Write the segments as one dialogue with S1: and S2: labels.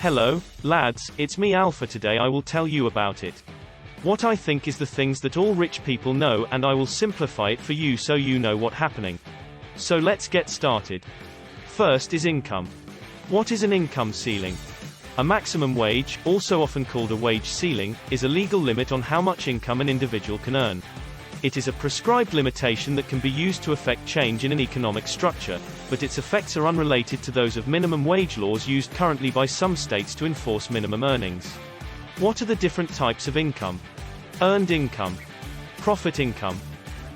S1: Hello, lads, it's me Alpha. Today I will tell you about it. What I think is the things that all rich people know, and I will simplify it for you so you know what's happening. So let's get started. First is income. What is an income ceiling? A maximum wage, also often called a wage ceiling, is a legal limit on how much income an individual can earn. It is a prescribed limitation that can be used to affect change in an economic structure, but its effects are unrelated to those of minimum wage laws used currently by some states to enforce minimum earnings. What are the different types of income? Earned income, profit income,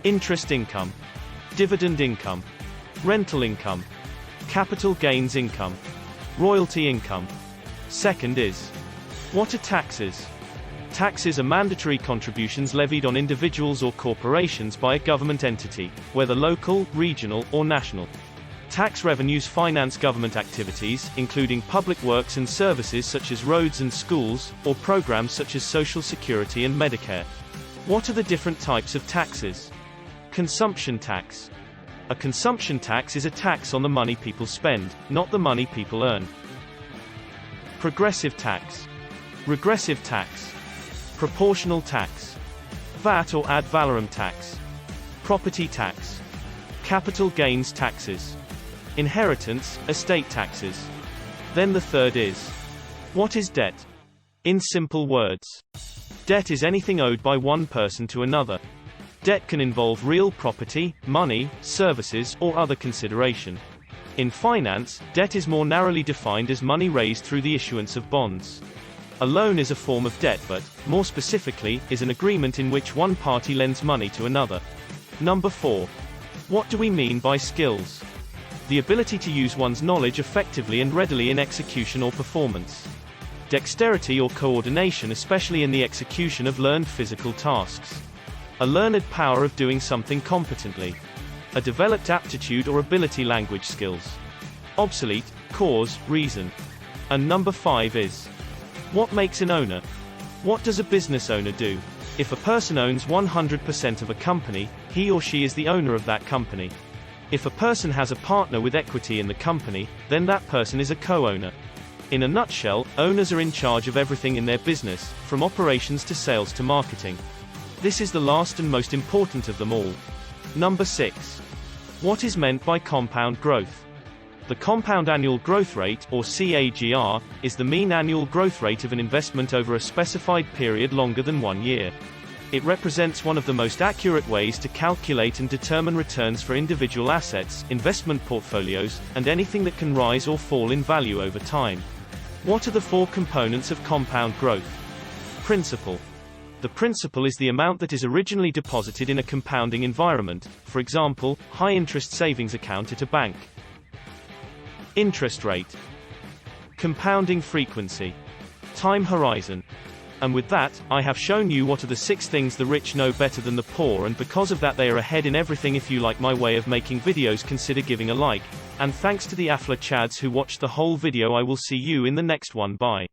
S1: interest income, dividend income, rental income, capital gains income, royalty income. Second is, what are taxes? Taxes are mandatory contributions levied on individuals or corporations by a government entity, whether local, regional, or national. Tax revenues finance government activities, including public works and services such as roads and schools, or programs such as Social Security and Medicare. What are the different types of taxes? Consumption tax. A consumption tax is a tax on the money people spend, not the money people earn. Progressive tax. Regressive tax. Proportional tax. VAT or ad valorem tax. Property tax. Capital gains taxes. Inheritance, estate taxes. Then the third is, what is debt? In simple words, debt is anything owed by one person to another. Debt can involve real property, money, services, or other consideration. In finance, debt is more narrowly defined as money raised through the issuance of bonds. A loan is a form of debt, but, more specifically, is an agreement in which one party lends money to another. Number 4. What do we mean by skills? The ability to use one's knowledge effectively and readily in execution or performance. Dexterity or coordination, especially in the execution of learned physical tasks. A learned power of doing something competently. A developed aptitude or ability. Language skills. Obsolete, cause, reason. And number 5 is, what makes an owner? What does a business owner do? If a person owns 100% of a company, he or she is the owner of that company. If a person has a partner with equity in the company, then that person is a co-owner. In a nutshell, owners are in charge of everything in their business, from operations to sales to marketing. This is the last and most important of them all. Number 6. What is meant by compound growth? The compound annual growth rate, or CAGR, is the mean annual growth rate of an investment over a specified period longer than 1 year. It represents one of the most accurate ways to calculate and determine returns for individual assets, investment portfolios, and anything that can rise or fall in value over time. What are the 4 components of compound growth? Principal. The principal is the amount that is originally deposited in a compounding environment, for example, high-interest savings account at a bank. Interest rate. Compounding frequency. Time horizon. And with that, I have shown you what are the 6 things the rich know better than the poor, and because of that they are ahead in everything. If you like my way of making videos, consider giving a like. And thanks to the Afla Chads who watched the whole video. I will see you in the next one. Bye.